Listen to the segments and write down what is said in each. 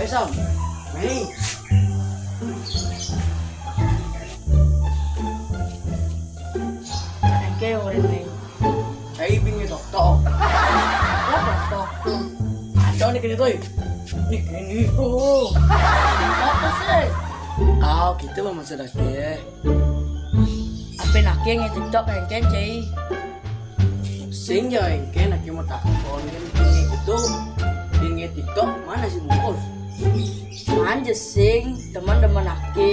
Sam. Nih. Oke, ini. Cai bingi tok. Apa tok? Ada nih kini tuh. Nih ini. Apa sih? Ah, gitu mah masih deh. Apa nak yang TikTok yang cai? Sing ya engke nak mau takon kan bingi gitu. Bingi TikTok mana sih bungkus? Manja sing teman-teman aku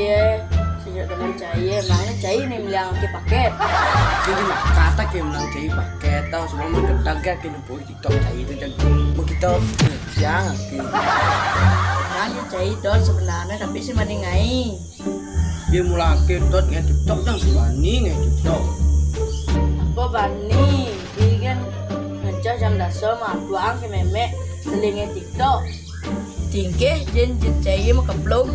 sejak teman cai, makanya cai nih bilang aku paket. Jadi nak kata kayak bilang cai paket tau semua mengetang kayak kini buat TikTok cai itu jadi mau kita jangan ki. Makanya cai don sebenarnya tapi sih mending ngai. Dia mulai ke dot nge TikTok dan sebani nge TikTok. Apa bani? Dia kan ngecas jam dasar mah buang ke memek selingnya TikTok. Tingkeh jen cai mau keblom.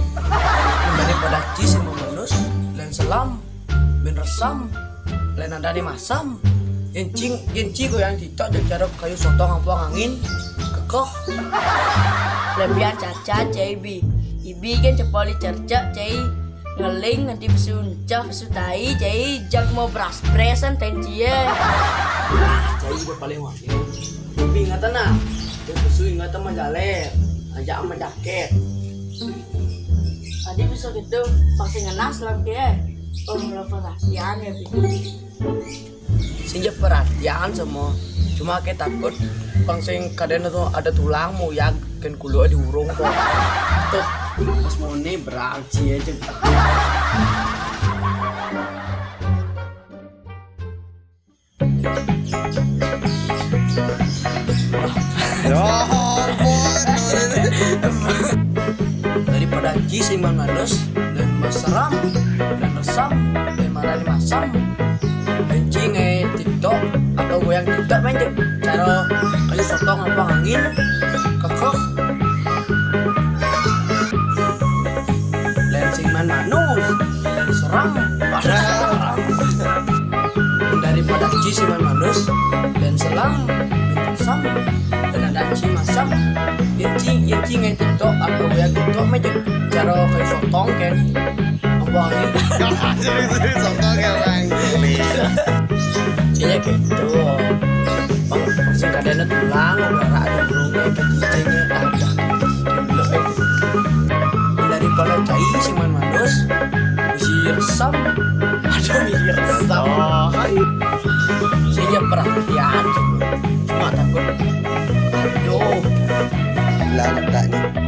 Daripada cis yang memelus lain selam ben resam lain ada di masam yencing gue yang TikTok dan cara kayu sotong ampuang angin kekoh Lebihan caca cai ibi kan cepoli cercak cai ngeling nanti besuncah besutai cai jak mau beras-berasan tencie. cai udah paling wangi tapi ingatan nah dia besu ingatan majalah ajak sama jaket Tadi bisa gitu pasti ngenas lagi ya. Oh mulai perhatian ya sinjak perhatian semua cuma kayak takut pangsing kadang itu ada tulangmu ya kan kulo di urung kok tuh pas mau nih berarti aja daripada jis yang manus dan maseram dan resam dan marah di masam kencing TikTok atau goyang TikTok main cara kayu sotong apa angin kekoh lensing manus dan seram pada seram daripada jis yang manus dan selam dan resam dan ada cing masam yencing TikTok atau goyang TikTok main cara kayu sotong kan apa angin Sotong ya bang. Iya gitu. Pasti kadang tulang, gara ada burungnya, kecicingnya ada. Daripada cai sing manus, bisi resam, ada bisi resam. Saya perhatian, cuma takut. Aduh, Lah letaknya.